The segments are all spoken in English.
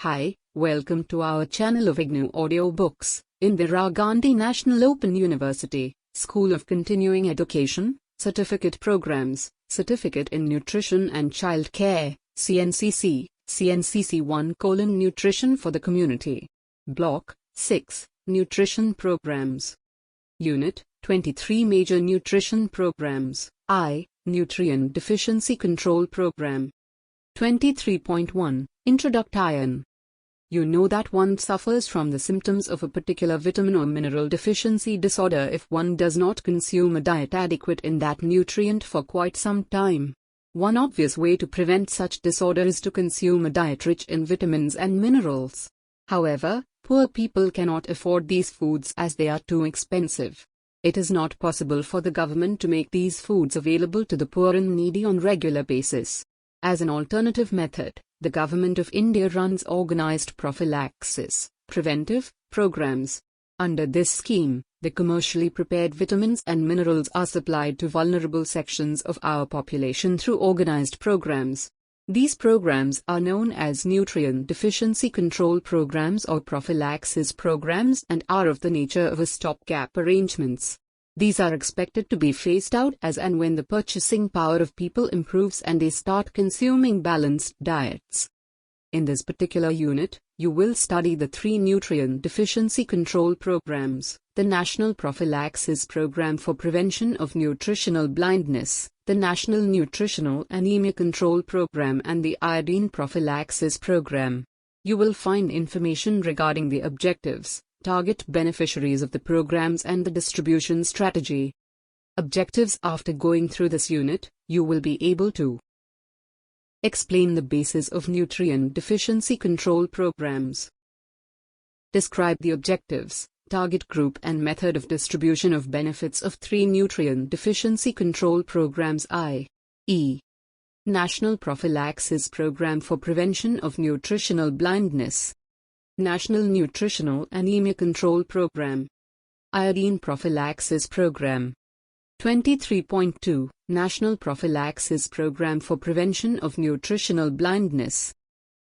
Hi, welcome to our channel of IGNOU Audiobooks, Indira Gandhi National Open University, School of Continuing Education, Certificate Programs, Certificate in Nutrition and Child Care, CNCC, CNCC-1 Nutrition for the Community. Block 6, Nutrition Programs. Unit 23 Major Nutrition Programs, Nutrient Deficiency Control Program. 23.1, Introduction. You know that one suffers from the symptoms of a particular vitamin or mineral deficiency disorder if one does not consume a diet adequate in that nutrient for quite some time. One obvious way to prevent such disorder is to consume a diet rich in vitamins and minerals. However, poor people cannot afford these foods as they are too expensive. It is not possible for the government to make these foods available to the poor and needy on regular basis. As an alternative method, the Government of India runs organized prophylaxis, preventive, programs. Under this scheme, the commercially prepared vitamins and minerals are supplied to vulnerable sections of our population through organized programs. These programs are known as nutrient deficiency control programs or prophylaxis programs and are of the nature of a stopgap arrangements. These are expected to be phased out as and when the purchasing power of people improves and they start consuming balanced diets. In this particular unit, you will study the three nutrient deficiency control programs: the National Prophylaxis Program for Prevention of Nutritional Blindness, the National Nutritional Anemia Control Program, and the Iodine Prophylaxis Program. You will find information regarding the objectives, target beneficiaries of the programs, and the distribution strategy. Objectives. After going through this unit, you will be able to explain the basis of nutrient deficiency control programs, describe the objectives, target group and method of distribution of benefits of three nutrient deficiency control programs, i.e. National Prophylaxis Program for Prevention of Nutritional Blindness, National Nutritional Anemia Control Program, Iodine Prophylaxis Program. 23.2, National Prophylaxis Program for Prevention of Nutritional Blindness.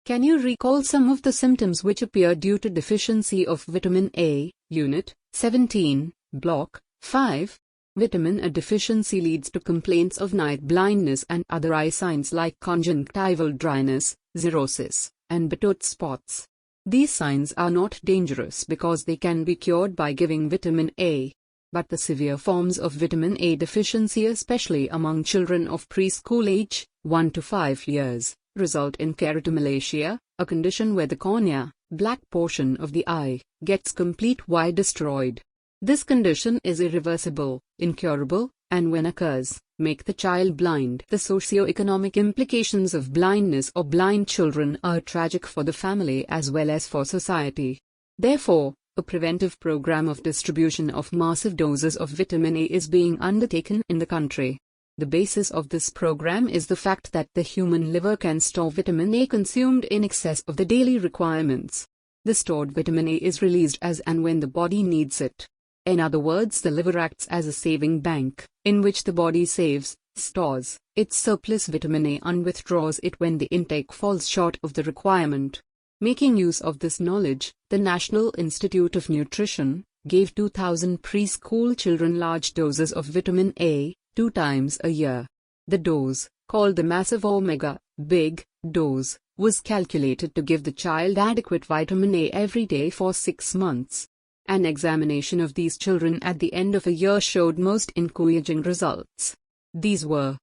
Can you recall some of the symptoms which appear due to deficiency of vitamin A? Unit 17, Block 5. Vitamin A deficiency leads to complaints of night blindness and other eye signs like conjunctival dryness, xerosis, and bitoot spots. These signs are not dangerous because they can be cured by giving vitamin A. But the severe forms of vitamin A deficiency, especially among children of preschool age, 1 to 5 years, result in keratomalacia, a condition where the cornea, black portion of the eye, gets completely destroyed. This condition is irreversible, incurable, and when occurs, make the child blind. The socio-economic implications of blindness or blind children are tragic for the family as well as for society. Therefore, a preventive program of distribution of massive doses of vitamin A is being undertaken in the country. The basis of this program is the fact that the human liver can store vitamin A consumed in excess of the daily requirements. The stored vitamin A is released as and when the body needs it. In other words, the liver acts as a saving bank, in which the body saves, stores, its surplus vitamin A and withdraws it when the intake falls short of the requirement. Making use of this knowledge, the National Institute of Nutrition gave 2,000 preschool children large doses of vitamin A, 2 times a year. The dose, called the massive omega, big, dose, was calculated to give the child adequate vitamin A every day for 6 months. An examination of these children at the end of a year showed most encouraging results. These were: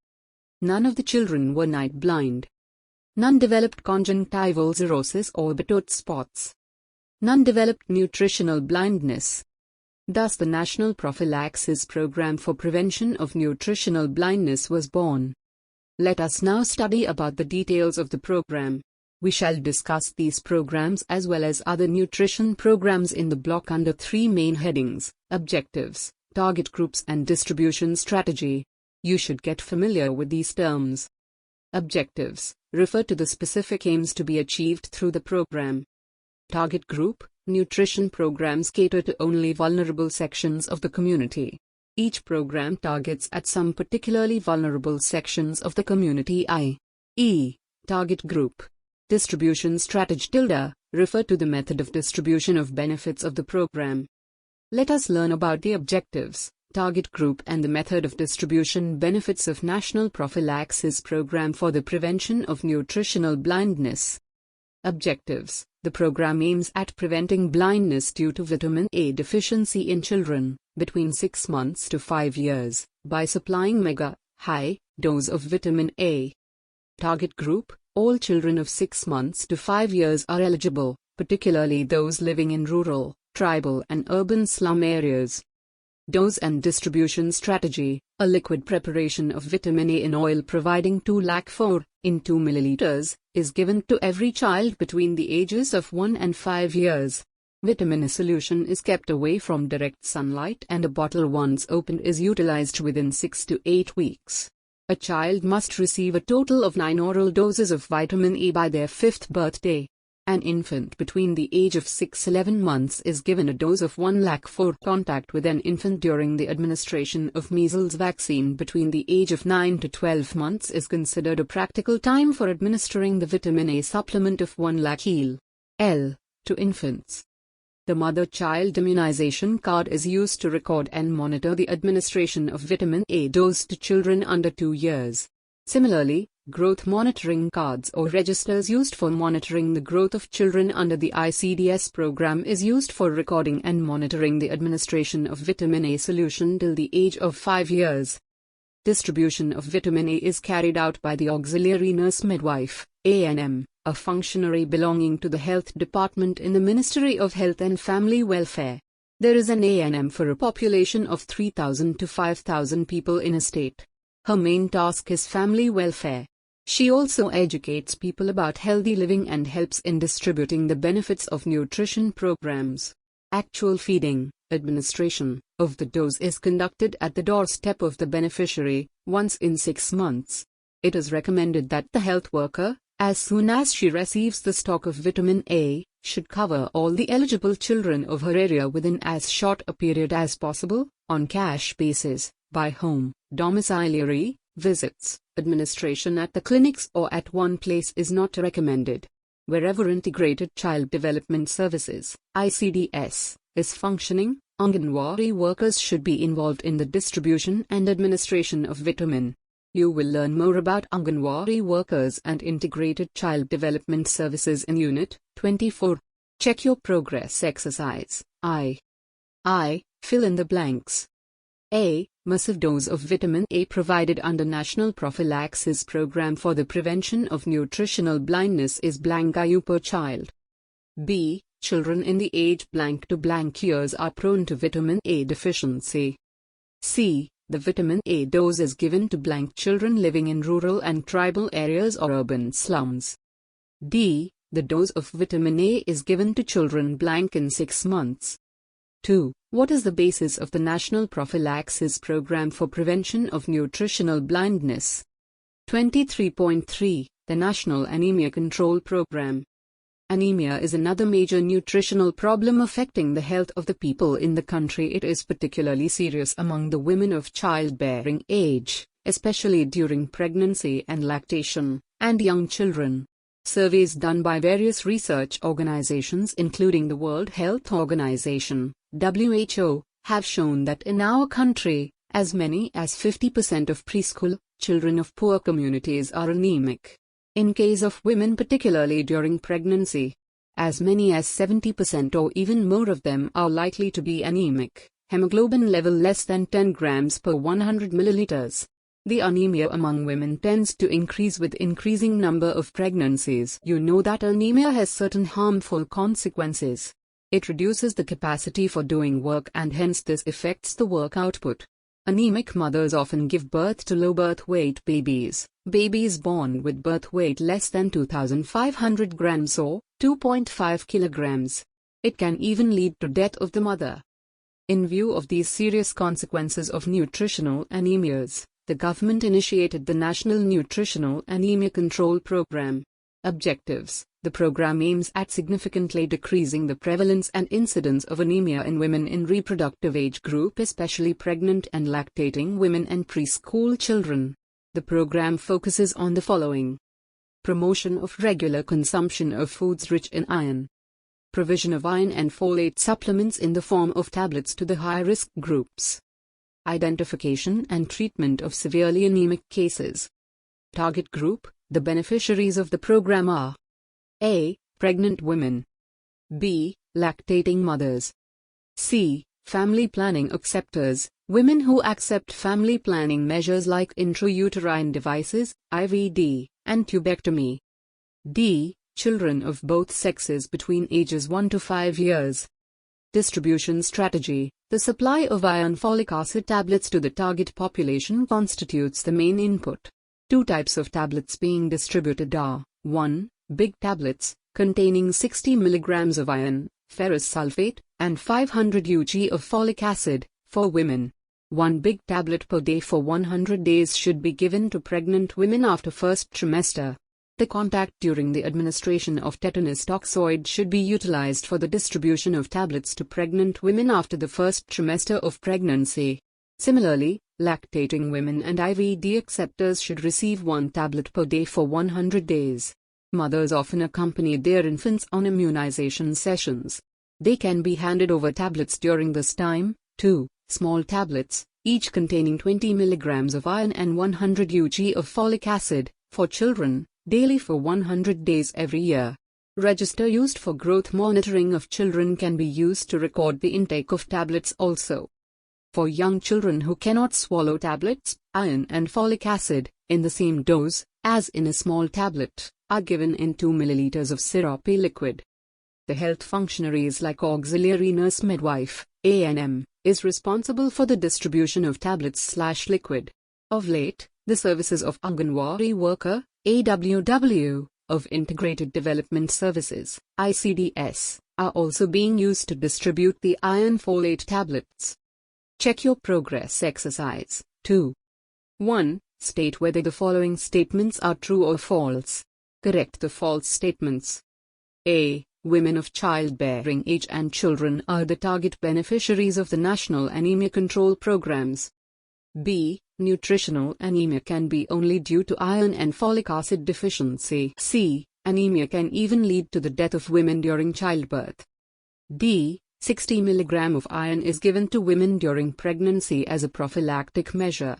none of the children were night blind. None developed conjunctival xerosis or bitoot spots. None developed nutritional blindness. Thus the National Prophylaxis Program for Prevention of Nutritional Blindness was born. Let us now study about the details of the program. We shall discuss these programs as well as other nutrition programs in the block under 3 main headings: objectives, target groups, and distribution strategy. You should get familiar with these terms. Objectives refer to the specific aims to be achieved through the program. Target group: nutrition programs cater to only vulnerable sections of the community. Each program targets at some particularly vulnerable sections of the community, i.e. target group. Distribution strategy refer to the method of distribution of benefits of the program. Let us learn about the objectives, target group and the method of distribution benefits of National Prophylaxis Program for the Prevention of Nutritional Blindness. Objectives. The program aims at preventing blindness due to vitamin A deficiency in children between 6 months to 5 years by supplying mega, high dose of vitamin A. Target group. All children of 6 months to 5 years are eligible, particularly those living in rural, tribal and urban slum areas. Dose and distribution strategy. A liquid preparation of vitamin A in oil providing 204 in 2 milliliters is given to every child between the ages of 1 and 5 years. Vitamin A solution is kept away from direct sunlight and a bottle once opened is utilized within 6 to 8 weeks. A child must receive a total of 9 oral doses of vitamin A by their 5th birthday. An infant between the age of 6-11 months is given a dose of 1 lakh for contact with an infant during the administration of measles vaccine between the age of 9 to 12 months is considered a practical time for administering the vitamin A supplement of 1 lakh L to infants. The mother-child immunization card is used to record and monitor the administration of vitamin A dose to children under 2 years. Similarly, growth monitoring cards or registers used for monitoring the growth of children under the ICDS program is used for recording and monitoring the administration of vitamin A solution till the age of 5 years. Distribution of vitamin A is carried out by the auxiliary nurse midwife, ANM, a functionary belonging to the health department in the Ministry of Health and Family Welfare. There is an ANM for a population of 3,000 to 5,000 people in a state. Her main task is family welfare. She also educates people about healthy living and helps in distributing the benefits of nutrition programs. Actual feeding, administration of the dose is conducted at the doorstep of the beneficiary, once in 6 months. It is recommended that the health worker, as soon as she receives the stock of vitamin A, should cover all the eligible children of her area within as short a period as possible, on cash basis, by home, domiciliary visits. Administration at the clinics or at one place is not recommended. Wherever Integrated Child Development Services, ICDS, is functioning, Anganwadi workers should be involved in the distribution and administration of vitamin. You will learn more about Anganwadi workers and Integrated Child Development Services in Unit 24. Check your progress exercise. I. Fill in the blanks. A. Massive dose of vitamin A provided under National Prophylaxis Program for the Prevention of Nutritional Blindness is blank IU per child. B. Children in the age blank to blank years are prone to vitamin A deficiency. C. The vitamin A dose is given to blank children living in rural and tribal areas or urban slums. D. The dose of vitamin A is given to children blank in 6 months. 2. What is the basis of the National Prophylaxis Program for Prevention of Nutritional Blindness? 23.3. The National Anemia Control Program. Anemia is another major nutritional problem affecting the health of the people in the country. It is particularly serious among the women of childbearing age, especially during pregnancy and lactation, and young children. Surveys done by various research organizations including the World Health Organization, WHO, have shown that in our country, as many as 50% of preschool children of poor communities are anemic. In case of women, particularly during pregnancy, as many as 70% or even more of them are likely to be anemic, hemoglobin level less than 10 grams per 100 milliliters. The anemia among women tends to increase with increasing number of pregnancies. You know that anemia has certain harmful consequences. It reduces the capacity for doing work and hence this affects the work output. Anemic mothers often give birth to low birth weight babies, babies born with birth weight less than 2,500 grams or 2.5 kilograms. It can even lead to death of the mother. In view of these serious consequences of nutritional anemias, the government initiated the National Nutritional Anemia Control Program. Objectives. The program aims at significantly decreasing the prevalence and incidence of anemia in women in reproductive age group, especially pregnant and lactating women and preschool children. The program focuses on the following. Promotion of regular consumption of foods rich in iron. Provision of iron and folate supplements in the form of tablets to the high-risk groups. Identification and treatment of severely anemic cases. Target group: the beneficiaries of the program are A. Pregnant women. B. Lactating mothers. C. Family planning acceptors, women who accept family planning measures like intrauterine devices, IVD, and tubectomy. D. Children of both sexes between ages 1 to 5 years. Distribution strategy: the supply of iron folic acid tablets to the target population constitutes the main input. Two types of tablets being distributed are 1. Big tablets, containing 60 mg of iron, ferrous sulfate, and 500 ug of folic acid, for women. One big tablet per day for 100 days should be given to pregnant women after first trimester. The contact during the administration of tetanus toxoid should be utilized for the distribution of tablets to pregnant women after the first trimester of pregnancy. Similarly, lactating women and IVD acceptors should receive one tablet per day for 100 days. Mothers often accompany their infants on immunization sessions. They can be handed over tablets during this time. 2. Small tablets, each containing 20 mg of iron and 100 ug of folic acid, for children, daily for 100 days every year. Register used for growth monitoring of children can be used to record the intake of tablets also. For young children who cannot swallow tablets, iron and folic acid, in the same dose, as in a small tablet, are given in 2 ml of syrupy liquid. The health functionaries like auxiliary nurse midwife, ANM, is responsible for the distribution of tablets/liquid. Of late, the services of Anganwadi worker, AWW, of Integrated Development Services, ICDS, are also being used to distribute the iron folate tablets. Check your progress exercise. 2. 1. State whether the following statements are true or false. Correct the false statements. A. Women of childbearing age and children are the target beneficiaries of the National Anemia Control Programs. B. Nutritional anemia can be only due to iron and folic acid deficiency. C. Anemia can even lead to the death of women during childbirth. D. 60 mg of iron is given to women during pregnancy as a prophylactic measure.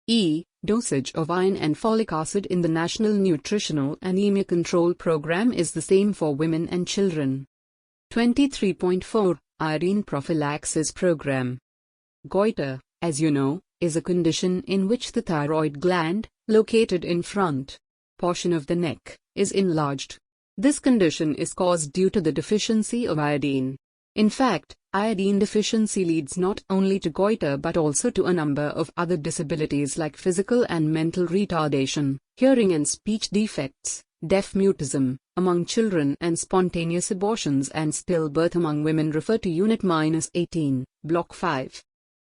E. Dosage of iron and folic acid in the National Nutritional Anemia Control Program is the same for women and children. 23.4 Iodine Prophylaxis Program. Goiter, as you know, is a condition in which the thyroid gland, located in front portion of the neck, is enlarged. This condition is caused due to the deficiency of iodine. In fact, iodine deficiency leads not only to goiter but also to a number of other disabilities like physical and mental retardation, hearing and speech defects, deaf mutism, among children and spontaneous abortions and stillbirth among women. Refer to Unit-18, Block 5.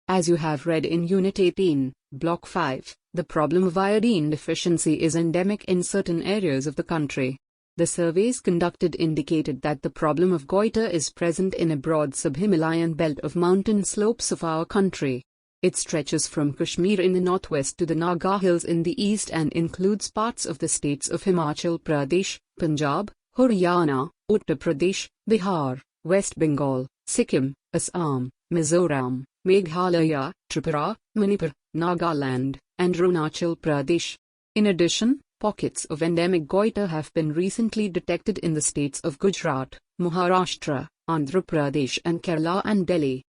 As you have read in Unit 18, Block 5, the problem of iodine deficiency is endemic in certain areas of the country. The surveys conducted indicated that the problem of goiter is present in a broad sub-Himalayan belt of mountain slopes of our country. It stretches from Kashmir in the northwest to the Naga Hills in the east and includes parts of the states of Himachal Pradesh, Punjab, Haryana, Uttar Pradesh, Bihar, West Bengal, Sikkim, Assam, Mizoram, Meghalaya, Tripura, Manipur, Nagaland, and Arunachal Pradesh. In addition, pockets of endemic goiter have been recently detected in the states of Gujarat, Maharashtra, Andhra Pradesh and Kerala and Delhi.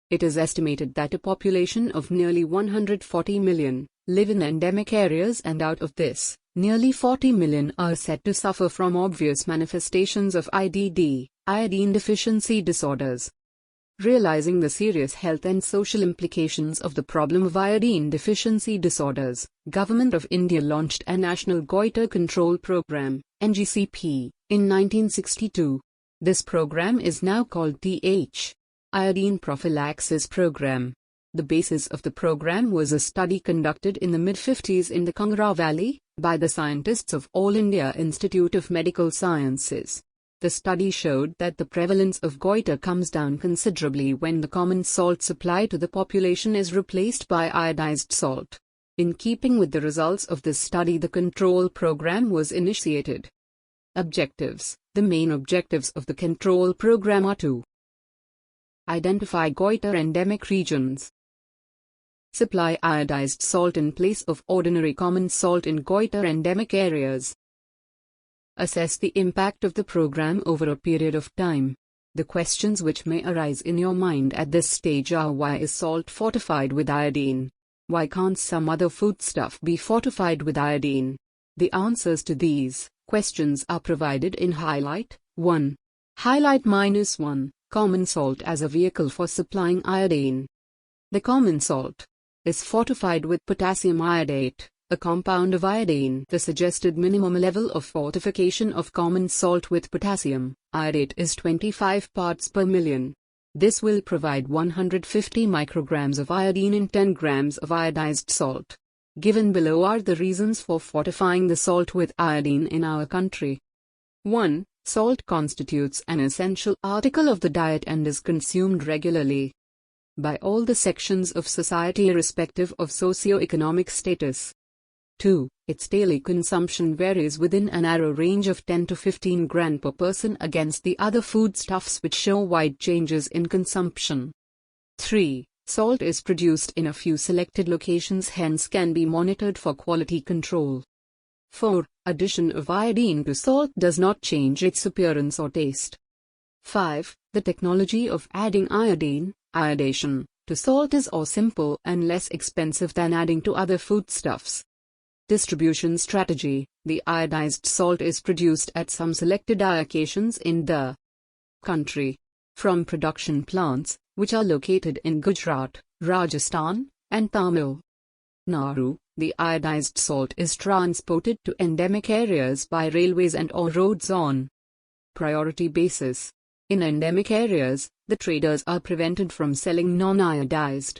It is estimated that a population of nearly 140 million live in endemic areas, and out of this, nearly 40 million are said to suffer from obvious manifestations of IDD, iodine deficiency disorders. Realizing the serious health and social implications of the problem of iodine deficiency disorders, Government of India launched a National Goiter Control Program, NGCP, in 1962. This program is now called TH. Iodine Prophylaxis Program. The basis of the program was a study conducted in the mid-50s in the Kangra Valley, by the scientists of All India Institute of Medical Sciences. The study showed that the prevalence of goiter comes down considerably when the common salt supply to the population is replaced by iodized salt. In keeping with the results of this study, the control program was initiated. Objectives. The main objectives of the control program are to identify goiter endemic regions, supply iodized salt in place of ordinary common salt in goiter endemic areas, assess the impact of the program over a period of time. The questions which may arise in your mind at this stage are: why is salt fortified with iodine? Why can't some other foodstuff be fortified with iodine? The answers to these questions are provided in Highlight 1. Highlight -1. Common salt as a vehicle for supplying iodine. The common salt is fortified with potassium iodate, a compound of iodine. The suggested minimum level of fortification of common salt with potassium iodate is 25 parts per million. This will provide 150 micrograms of iodine in 10 grams of iodized salt. Given below are the reasons for fortifying the salt with iodine in our country. 1. Salt constitutes an essential article of the diet and is consumed regularly by all the sections of society irrespective of socio-economic status. 2. Its daily consumption varies within a narrow range of 10 to 15 grams per person against the other foodstuffs which show wide changes in consumption. 3. Salt is produced in a few selected locations, hence can be monitored for quality control. 4. Addition of iodine to salt does not change its appearance or taste. 5. The technology of adding iodation, to salt is simple and less expensive than adding to other foodstuffs. Distribution strategy. The iodized salt is produced at some selected locations in the country. From production plants, which are located in Gujarat, Rajasthan, and Tamil Nadu, the iodized salt is transported to endemic areas by railways and/or roads on priority basis. In endemic areas, the traders are prevented from selling non-iodized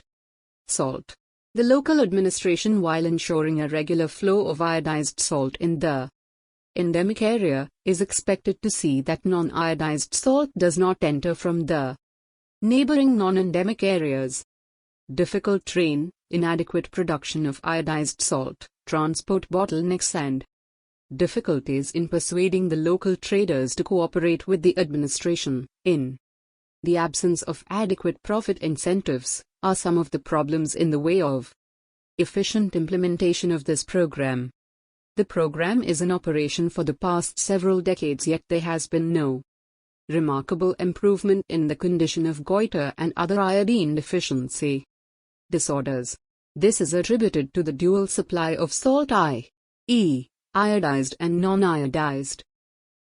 salt. The local administration, while ensuring a regular flow of iodized salt in the endemic area, is expected to see that non-iodized salt does not enter from the neighboring non-endemic areas. Difficult train, inadequate production of iodized salt, transport bottlenecks and difficulties in persuading the local traders to cooperate with the administration, in the absence of adequate profit incentives, are some of the problems in the way of efficient implementation of this program. The program is in operation for the past several decades, yet there has been no remarkable improvement in the condition of goiter and other iodine deficiency disorders. This is attributed to the dual supply of salt, i.e., iodized and non-iodized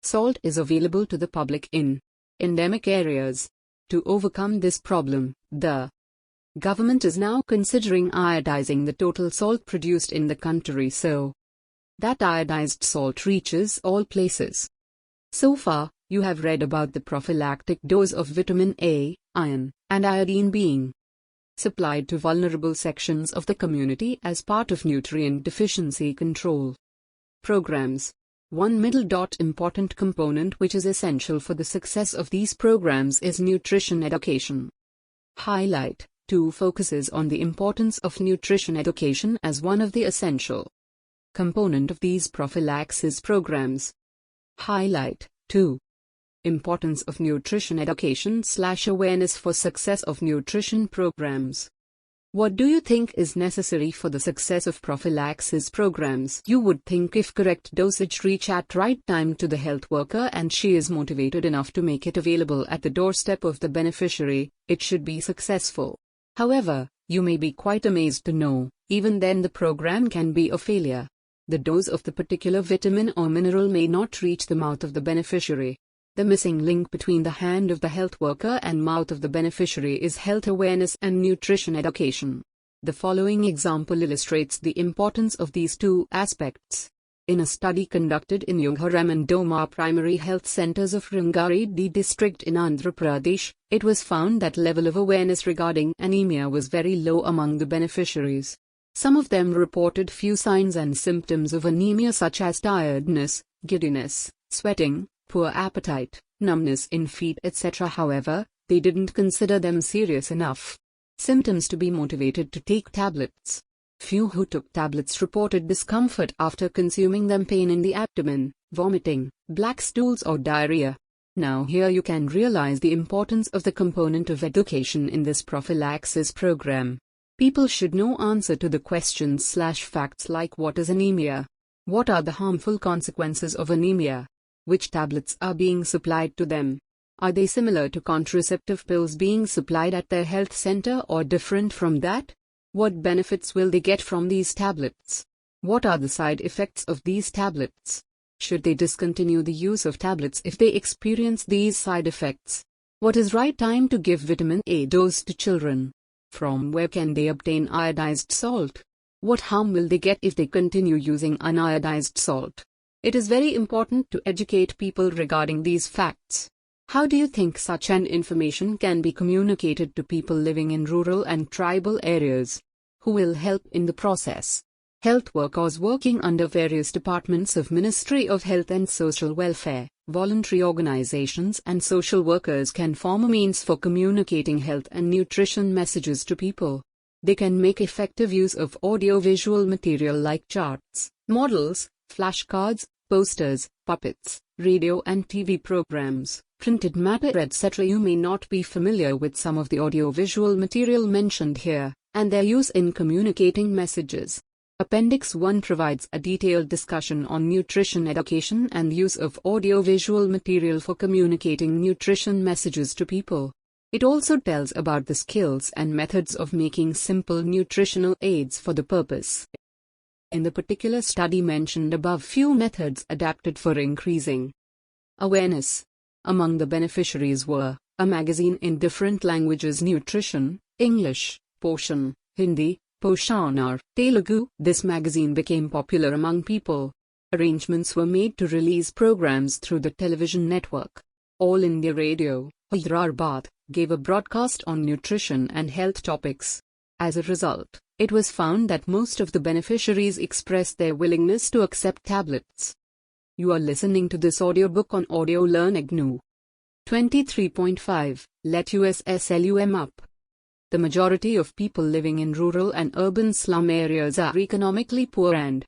salt is available to the public in endemic areas. To overcome this problem, the government is now considering iodizing the total salt produced in the country so that iodized salt reaches all places. So far, you have read about the prophylactic dose of vitamin A, iron, and iodine being supplied to vulnerable sections of the community as part of nutrient deficiency control programs. One important component which is essential for the success of these programs is nutrition education. Highlight 2 focuses on the importance of nutrition education as one of the essential component of these prophylaxis programs. Highlight 2. Importance of nutrition education/awareness for success of nutrition programs. What do you think is necessary for the success of prophylaxis programs? You would think if correct dosage reach at right time to the health worker and she is motivated enough to make it available at the doorstep of the beneficiary, it should be successful. However, you may be quite amazed to know, even then the program can be a failure. The dose of the particular vitamin or mineral may not reach the mouth of the beneficiary. The missing link between the hand of the health worker and mouth of the beneficiary is health awareness and nutrition education. The following example illustrates the importance of these two aspects. In a study conducted in Yungharam and Doma primary health centers of Rangareddy district in Andhra Pradesh, it was found that level of awareness regarding anemia was very low among the beneficiaries. Some of them reported few signs and symptoms of anemia such as tiredness, giddiness, sweating, poor appetite, numbness in feet, etc. However, they didn't consider them serious enough symptoms to be motivated to take tablets. Few who took tablets reported discomfort after consuming them, pain in the abdomen, vomiting, black stools or diarrhea. Now here you can realize the importance of the component of education in this prophylaxis program. People should know answer to the questions/facts like what is anemia? What are the harmful consequences of anemia? Which tablets are being supplied to them? Are they similar to contraceptive pills being supplied at their health center or different from that? What benefits will they get from these tablets? What are the side effects of these tablets? Should they discontinue the use of tablets if they experience these side effects? What is right time to give vitamin A dose to children? From where can they obtain iodized salt? What harm will they get if they continue using uniodized salt? It is very important to educate people regarding these facts. How do you think such an information can be communicated to people living in rural and tribal areas? Who will help in the process? Health workers working under various departments of Ministry of Health and Social Welfare, voluntary organizations and social workers can form a means for communicating health and nutrition messages to people. They can make effective use of audiovisual material like charts, models, flashcards, posters, puppets, radio and TV programs, printed matter etc. You may not be familiar with some of the audiovisual material mentioned here, and their use in communicating messages. Appendix 1 provides a detailed discussion on nutrition education and use of audiovisual material for communicating nutrition messages to people. It also tells about the skills and methods of making simple nutritional aids for the purpose. In the particular study mentioned above, few methods adapted for increasing awareness. Among the beneficiaries were a magazine in different languages: Nutrition, English, Poshan, Hindi, Poshanar, Telugu. This magazine became popular among people. Arrangements were made to release programs through the television network. All India Radio, Hyderabad, gave a broadcast on nutrition and health topics. As a result, it was found that most of the beneficiaries expressed their willingness to accept tablets. You are listening to this audiobook on Audio Learn IGNOU 23.5. Let USSLUM up. The majority of people living in rural and urban slum areas are economically poor and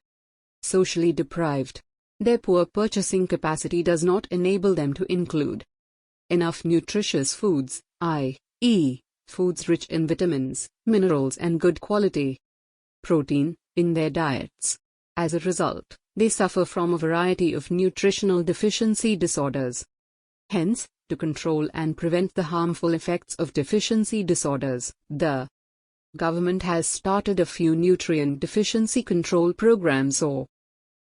socially deprived. Their poor purchasing capacity does not enable them to include enough nutritious foods, i.e., foods rich in vitamins, minerals and good quality protein, in their diets. As a result, they suffer from a variety of nutritional deficiency disorders. Hence, to control and prevent the harmful effects of deficiency disorders, the government has started a few nutrient deficiency control programs or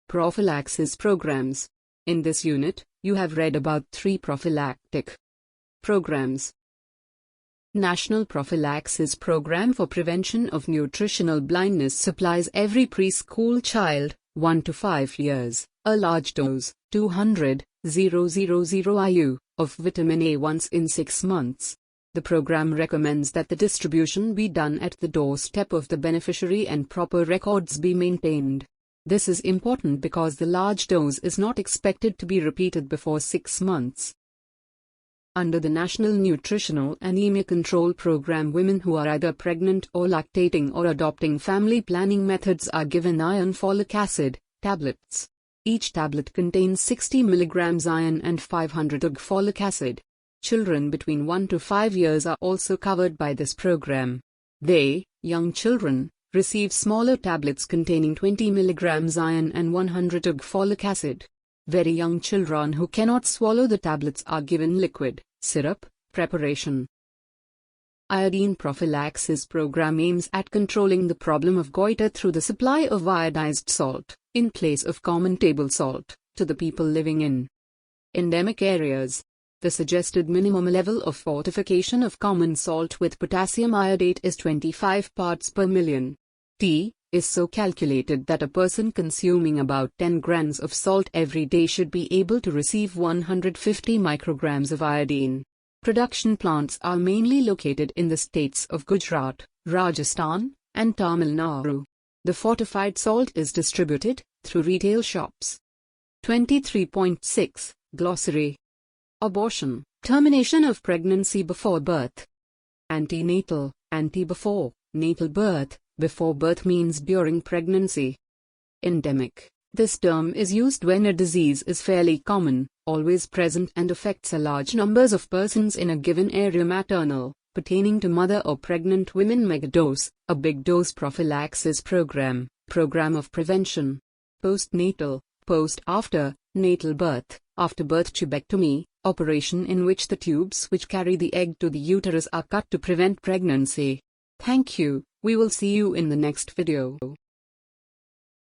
prophylaxis programs. In this unit, you have read about 3 prophylactic programs. National Prophylaxis Program for Prevention of Nutritional Blindness supplies every preschool child, 1 to 5 years, a large dose, 200,000 IU, of vitamin A once in 6 months. The program recommends that the distribution be done at the doorstep of the beneficiary and proper records be maintained. This is important because the large dose is not expected to be repeated before 6 months. Under the National Nutritional Anemia Control Program, women who are either pregnant or lactating or adopting family planning methods are given iron folic acid tablets. Each tablet contains 60 mg iron and 500 mg folic acid. Children between 1 to 5 years are also covered by this program. They, young children, receive smaller tablets containing 20 mg iron and 100 mg folic acid. Very young children who cannot swallow the tablets are given liquid, syrup, preparation. Iodine prophylaxis program aims at controlling the problem of goiter through the supply of iodized salt, in place of common table salt, to the people living in endemic areas. The suggested minimum level of fortification of common salt with potassium iodate is 25 parts per million. T is so calculated that a person consuming about 10 grams of salt every day should be able to receive 150 micrograms of iodine. Production plants are mainly located in the states of Gujarat, Rajasthan, and Tamil Nadu. The fortified salt is distributed through retail shops. 23.6. Glossary. Abortion, termination of pregnancy before birth. Antenatal, ante before, natal birth, Before birth means during pregnancy. Endemic. This term is used when a disease is fairly common, always present and affects a large numbers of persons in a given area. Maternal, pertaining to mother or pregnant women. Megadose, a big dose prophylaxis program, program of prevention. Postnatal, post-after, natal birth, after birth tubectomy, operation in which the tubes which carry the egg to the uterus are cut to prevent pregnancy. Thank you, we will see you in the next video.